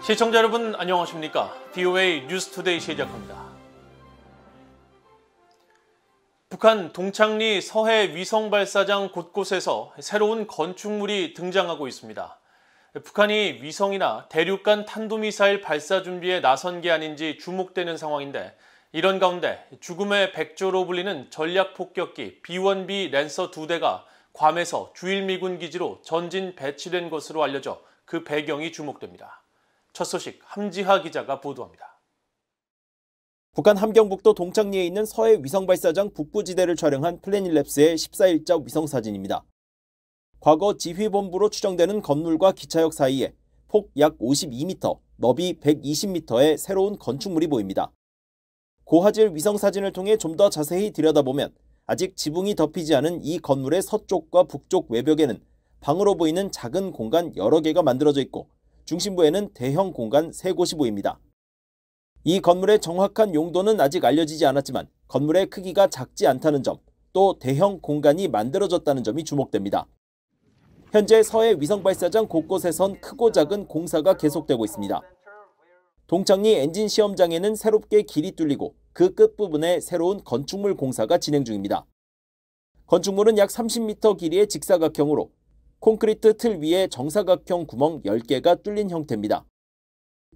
시청자 여러분 안녕하십니까? VOA 뉴스투데이 시작합니다. 북한 동창리 서해 위성 발사장 곳곳에서 새로운 건축물이 등장하고 있습니다. 북한이 위성이나 대륙간 탄도미사일 발사 준비에 나선 게 아닌지 주목되는 상황인데, 이런 가운데 죽음의 백조로 불리는 전략폭격기 B-1B 랜서 2대가 괌에서 주일미군 기지로 전진 배치된 것으로 알려져 그 배경이 주목됩니다. 첫 소식 함지하 기자가 보도합니다. 북한 함경북도 동창리에 있는 서해 위성발사장 북부지대를 촬영한 플래닛랩스의 14일자 위성사진입니다. 과거 지휘본부로 추정되는 건물과 기차역 사이에 폭 약 52m, 너비 120m의 새로운 건축물이 보입니다. 고화질 위성사진을 통해 좀 더 자세히 들여다보면 아직 지붕이 덮이지 않은 이 건물의 서쪽과 북쪽 외벽에는 방으로 보이는 작은 공간 여러 개가 만들어져 있고, 중심부에는 대형 공간 3곳이 보입니다. 이 건물의 정확한 용도는 아직 알려지지 않았지만 건물의 크기가 작지 않다는 점, 또 대형 공간이 만들어졌다는 점이 주목됩니다. 현재 서해 위성발사장 곳곳에선 크고 작은 공사가 계속되고 있습니다. 동창리 엔진 시험장에는 새롭게 길이 뚫리고 그 끝부분에 새로운 건축물 공사가 진행 중입니다. 건축물은 약 30m 길이의 직사각형으로 콘크리트 틀 위에 정사각형 구멍 10개가 뚫린 형태입니다.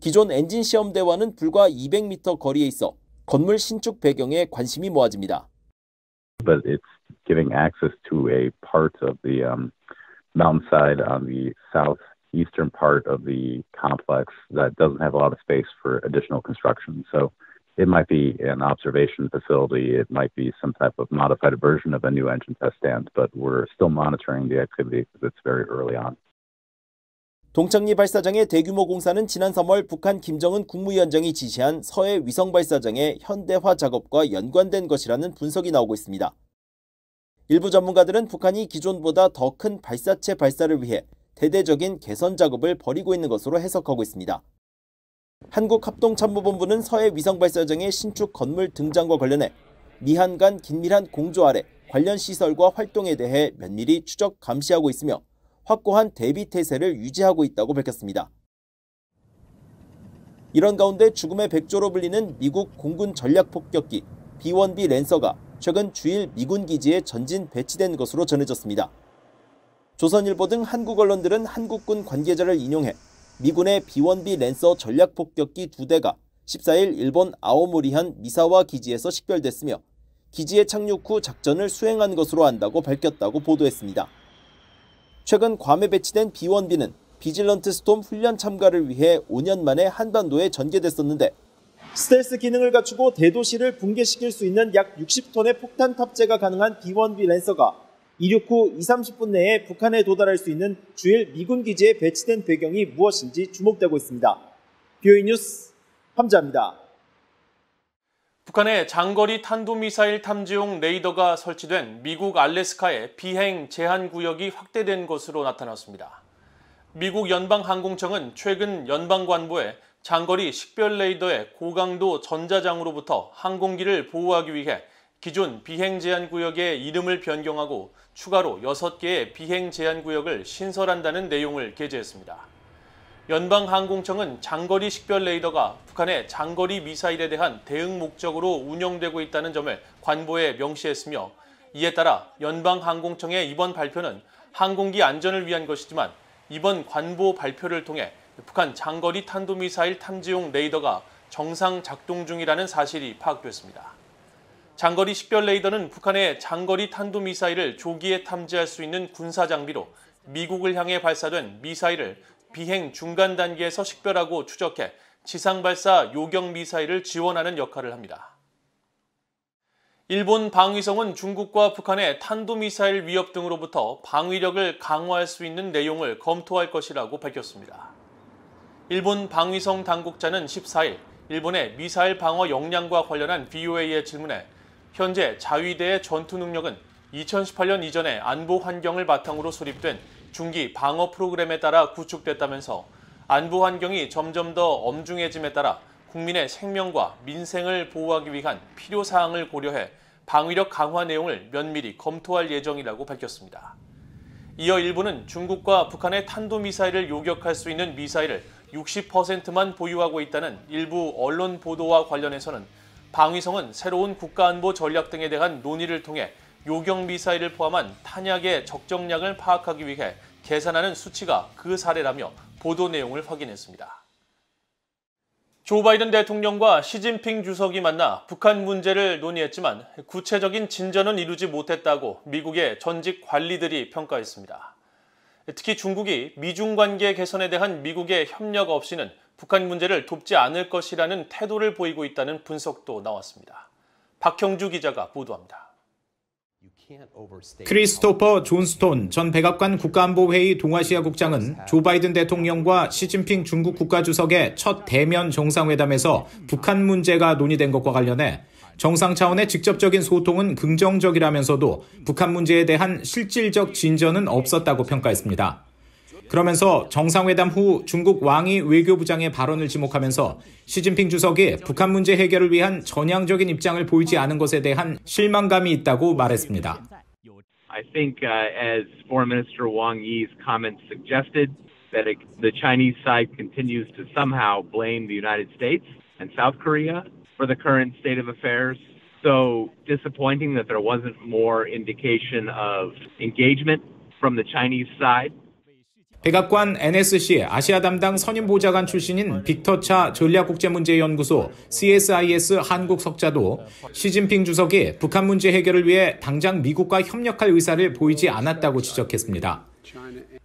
기존 엔진 시험대와는 불과 200m 거리에 있어 건물 신축 배경에 관심이 모아집니다. But it's giving access to a part of the mountainside on the southeastern part of the complex that doesn't have a lot of space for additional construction. So it might be an observation facility, it might be some type of modified version of a new engine test stand, but we're still monitoring the activity because it's very early on. 동창리 발사장의 대규모 공사는 지난 3월 북한 김정은 국무위원장이 지시한 서해 위성 발사장의 현대화 작업과 연관된 것이라는 분석이 나오고 있습니다. 일부 전문가들은 북한이 기존보다 더 큰 발사체 발사를 위해 대대적인 개선 작업을 벌이고 있는 것으로 해석하고 있습니다. 한국합동참모본부는 서해 위성발사장의 신축 건물 등장과 관련해 미한 간 긴밀한 공조 아래 관련 시설과 활동에 대해 면밀히 추적 감시하고 있으며 확고한 대비 태세를 유지하고 있다고 밝혔습니다. 이런 가운데 죽음의 백조로 불리는 미국 공군 전략폭격기 B-1B 랜서가 최근 주일 미군 기지에 전진 배치된 것으로 전해졌습니다. 조선일보 등 한국 언론들은 한국군 관계자를 인용해 미군의 B-1B 랜서 전략폭격기 2대가 14일 일본 아오모리현 미사와 기지에서 식별됐으며 기지에 착륙 후 작전을 수행한 것으로 안다고 밝혔다고 보도했습니다. 최근 괌에 배치된 B-1B는 비질런트 스톰 훈련 참가를 위해 5년 만에 한반도에 전개됐었는데, 스텔스 기능을 갖추고 대도시를 붕괴시킬 수 있는 약 60톤의 폭탄 탑재가 가능한 B-1B 랜서가 이륙 후 20-30분 내에 북한에 도달할 수 있는 주일 미군 기지에 배치된 배경이 무엇인지 주목되고 있습니다. VOA 뉴스 함지하입니다. 북한의 장거리 탄도미사일 탐지용 레이더가 설치된 미국 알래스카의 비행 제한 구역이 확대된 것으로 나타났습니다. 미국 연방항공청은 최근 연방관보에 장거리 식별 레이더의 고강도 전자장으로부터 항공기를 보호하기 위해 기존 비행 제한 구역의 이름을 변경하고 추가로 6개의 비행 제한 구역을 신설한다는 내용을 게재했습니다. 연방항공청은 장거리 식별 레이더가 북한의 장거리 미사일에 대한 대응 목적으로 운영되고 있다는 점을 관보에 명시했으며, 이에 따라 연방항공청의 이번 발표는 항공기 안전을 위한 것이지만 이번 관보 발표를 통해 북한 장거리 탄도미사일 탐지용 레이더가 정상 작동 중이라는 사실이 파악됐습니다. 장거리 식별 레이더는 북한의 장거리 탄도미사일을 조기에 탐지할 수 있는 군사 장비로 미국을 향해 발사된 미사일을 비행 중간 단계에서 식별하고 추적해 지상 발사 요격 미사일을 지원하는 역할을 합니다. 일본 방위성은 중국과 북한의 탄도미사일 위협 등으로부터 방위력을 강화할 수 있는 내용을 검토할 것이라고 밝혔습니다. 일본 방위성 당국자는 14일 일본의 미사일 방어 역량과 관련한 VOA의 질문에 현재 자위대의 전투 능력은 2018년 이전의 안보 환경을 바탕으로 수립된 중기 방어 프로그램에 따라 구축됐다면서 안보 환경이 점점 더 엄중해짐에 따라 국민의 생명과 민생을 보호하기 위한 필요사항을 고려해 방위력 강화 내용을 면밀히 검토할 예정이라고 밝혔습니다. 이어 일본은 중국과 북한의 탄도미사일을 요격할 수 있는 미사일을 60%만 보유하고 있다는 일부 언론 보도와 관련해서는 방위성은 새로운 국가안보 전략 등에 대한 논의를 통해 요격 미사일을 포함한 탄약의 적정량을 파악하기 위해 계산하는 수치가 그 사례라며 보도 내용을 확인했습니다. 조 바이든 대통령과 시진핑 주석이 만나 북한 문제를 논의했지만 구체적인 진전은 이루지 못했다고 미국의 전직 관리들이 평가했습니다. 특히 중국이 미중 관계 개선에 대한 미국의 협력 없이는 북한 문제를 돕지 않을 것이라는 태도를 보이고 있다는 분석도 나왔습니다. 박형주 기자가 보도합니다. 크리스토퍼 존스톤 전 백악관 국가안보회의 동아시아 국장은 조 바이든 대통령과 시진핑 중국 국가주석의 첫 대면 정상회담에서 북한 문제가 논의된 것과 관련해 정상 차원의 직접적인 소통은 긍정적이라면서도 북한 문제에 대한 실질적 진전은 없었다고 평가했습니다. 그러면서 정상회담 후 중국 왕이 외교부장의 발언을 지목하면서 시진핑 주석이 북한 문제 해결을 위한 전향적인 입장을 보이지 않은 것에 대한 실망감이 있다고 말했습니다. I think as Foreign Minister Wang Yi's comments suggested, that the Chinese side continues to somehow blame the United States and South Korea for the current state of affairs. So disappointing that there wasn't more indication of engagement from the Chinese side. 백악관 NSC 아시아 담당 선임보좌관 출신인 빅터차 전략국제문제연구소 CSIS 한국 석자도 시진핑 주석이 북한 문제 해결을 위해 당장 미국과 협력할 의사를 보이지 않았다고 지적했습니다.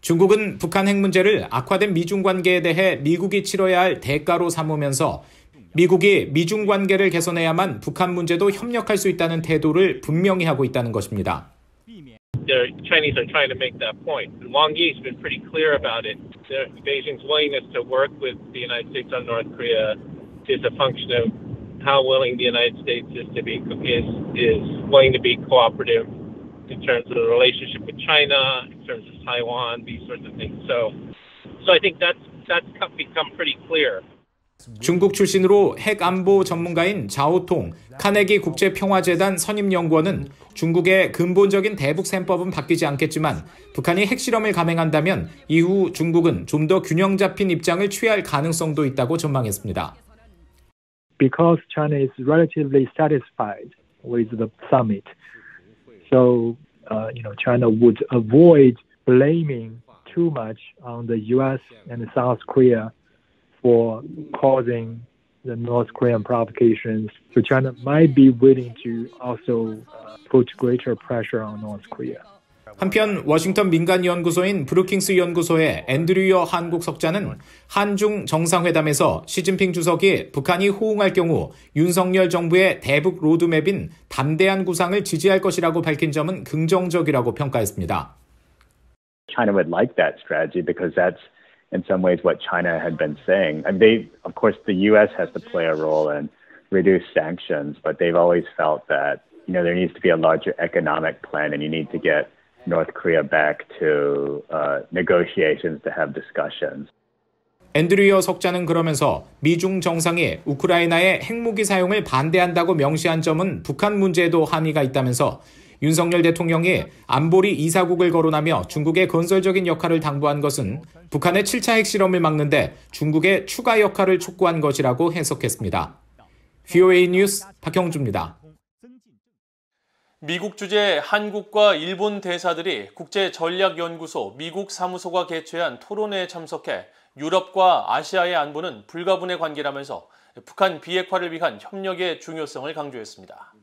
중국은 북한 핵 문제를 악화된 미중 관계에 대해 미국이 치러야 할 대가로 삼으면서 미국이 미중 관계를 개선해야만 북한 문제도 협력할 수 있다는 태도를 분명히 하고 있다는 것입니다. The Chinese are trying to make that point. And Wang Yi's been pretty clear about it. Beijing's willingness to work with the United States on North Korea is a function of how willing the United States is willing to be cooperative in terms of the relationship with China, in terms of Taiwan, these sorts of things. So I think that's become pretty clear. 중국 출신으로 핵안보 전문가인 자오통 카네기 국제평화재단 선임연구원은 중국의 근본적인 대북 셈법은 바뀌지 않겠지만 북한이 핵실험을 감행한다면 이후 중국은 좀 더 균형 잡힌 입장을 취할 가능성도 있다고 전망했습니다. Because China is relatively satisfied with the summit, so China would avoid blaming too much on the U.S. and South Korea for causing the North Korean provocations. So China might be willing to also put greater pressure on North Korea. 한편 워싱턴 민간연구소인 브루킹스 연구소의 앤드류여 한국 석자는 한중 정상회담에서 시진핑 주석이 북한이 호응할 경우 윤석열 정부의 대북 로드맵인 담대한 구상을 지지할 것이라고 밝힌 점은 긍정적이라고 평가했습니다. China would like that strategy because that's in some ways what China had been saying. I mean, of course, the U.S. has to play a role and reduce sanctions, but they've always felt that, there needs to be a larger economic plan and you need to get North Korea back to negotiations to have discussions. 앤드류여 석자는 그러면서 미중 정상이 우크라이나의 핵무기 사용을 반대한다고 명시한 점은 북한 문제에도 함의가 있다면서 윤석열 대통령이 안보리 이사국을 거론하며 중국의 건설적인 역할을 당부한 것은 북한의 7차 핵실험을 막는데 중국의 추가 역할을 촉구한 것이라고 해석했습니다. VOA 뉴스 박형주입니다. 미국 주재 한국과 일본 대사들이 국제전략연구소 미국 사무소가 개최한 토론회에 참석해 유럽과 아시아의 안보는 불가분의 관계라면서 북한 비핵화를 위한 협력의 중요성을 강조했습니다.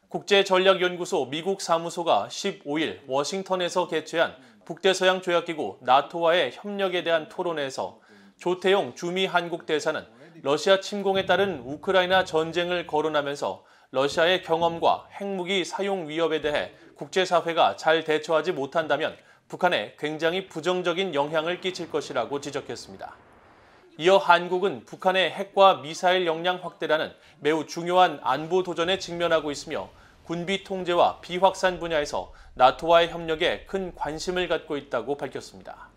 국제전략연구소 미국 사무소가 15일 워싱턴에서 개최한 북대서양 조약기구 나토와의 협력에 대한 토론회에서 조태용 주미 한국 대사는 러시아 침공에 따른 우크라이나 전쟁을 거론하면서 러시아의 경험과 핵무기 사용 위협에 대해 국제사회가 잘 대처하지 못한다면 북한에 굉장히 부정적인 영향을 끼칠 것이라고 지적했습니다. 이어 한국은 북한의 핵과 미사일 역량 확대라는 매우 중요한 안보 도전에 직면하고 있으며 군비 통제와 비확산 분야에서 나토와의 협력에 큰 관심을 갖고 있다고 밝혔습니다.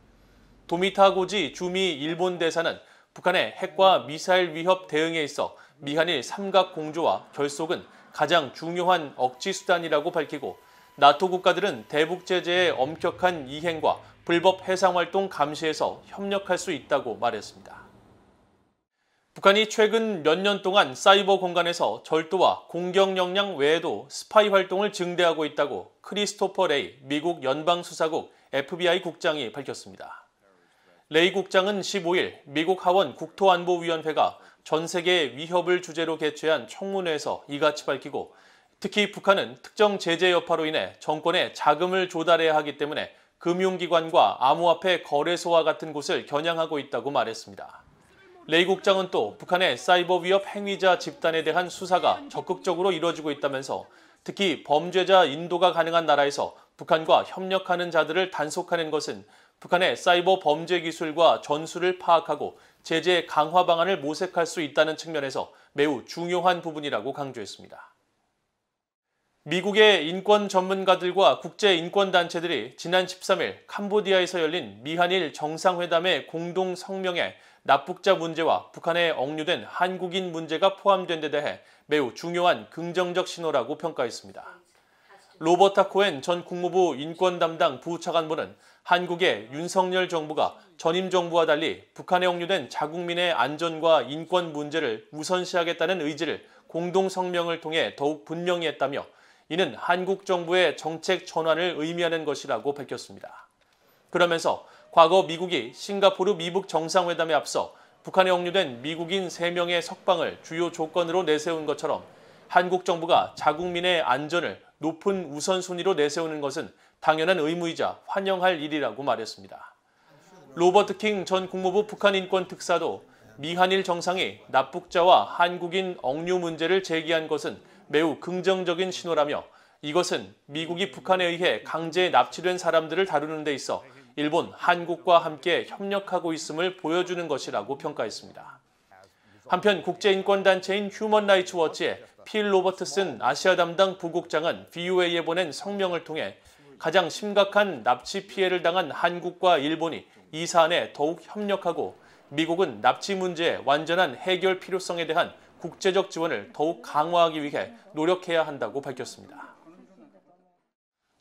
도미타 고지 주미 일본 대사는 북한의 핵과 미사일 위협 대응에 있어 미한일 삼각 공조와 결속은 가장 중요한 억지 수단이라고 밝히고 나토 국가들은 대북 제재의 엄격한 이행과 불법 해상 활동 감시에서 협력할 수 있다고 말했습니다. 북한이 최근 몇 년 동안 사이버 공간에서 절도와 공격 역량 외에도 스파이 활동을 증대하고 있다고 크리스토퍼 레이 미국 연방수사국 FBI 국장이 밝혔습니다. 레이 국장은 15일 미국 하원 국토안보위원회가 전 세계 위협을 주제로 개최한 청문회에서 이같이 밝히고, 특히 북한은 특정 제재 여파로 인해 정권에 자금을 조달해야 하기 때문에 금융기관과 암호화폐 거래소와 같은 곳을 겨냥하고 있다고 말했습니다. 레이 국장은 또 북한의 사이버 위협 행위자 집단에 대한 수사가 적극적으로 이뤄지고 있다면서 특히 범죄자 인도가 가능한 나라에서 북한과 협력하는 자들을 단속하는 것은 북한의 사이버 범죄 기술과 전술을 파악하고 제재 강화 방안을 모색할 수 있다는 측면에서 매우 중요한 부분이라고 강조했습니다. 미국의 인권 전문가들과 국제인권단체들이 지난 13일 캄보디아에서 열린 미한일 정상회담의 공동 성명에 납북자 문제와 북한에 억류된 한국인 문제가 포함된 데 대해 매우 중요한 긍정적 신호라고 평가했습니다. 로버타 코엔 전 국무부 인권 담당 부차관보는 한국의 윤석열 정부가 전임 정부와 달리 북한에 억류된 자국민의 안전과 인권 문제를 우선시하겠다는 의지를 공동 성명을 통해 더욱 분명히 했다며, 이는 한국 정부의 정책 전환을 의미하는 것이라고 밝혔습니다. 그러면서 과거 미국이 싱가포르 미북 정상회담에 앞서 북한에 억류된 미국인 3명의 석방을 주요 조건으로 내세운 것처럼 한국 정부가 자국민의 안전을 높은 우선순위로 내세우는 것은 당연한 의무이자 환영할 일이라고 말했습니다. 로버트 킹 전 국무부 북한인권특사도 미한일 정상이 납북자와 한국인 억류 문제를 제기한 것은 매우 긍정적인 신호라며, 이것은 미국이 북한에 의해 강제 납치된 사람들을 다루는 데 있어 일본, 한국과 함께 협력하고 있음을 보여주는 것이라고 평가했습니다. 한편 국제인권단체인 휴먼 라이츠 워치의 필 로버트슨 아시아 담당 부국장은 VOA에 보낸 성명을 통해 가장 심각한 납치 피해를 당한 한국과 일본이 이 사안에 더욱 협력하고 미국은 납치 문제의 완전한 해결 필요성에 대한 국제적 지원을 더욱 강화하기 위해 노력해야 한다고 밝혔습니다.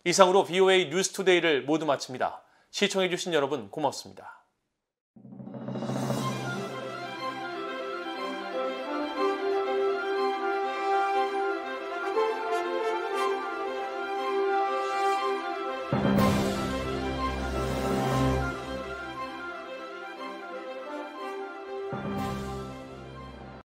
이상으로 VOA 뉴스투데이를 모두 마칩니다. 시청해주신 여러분 고맙습니다.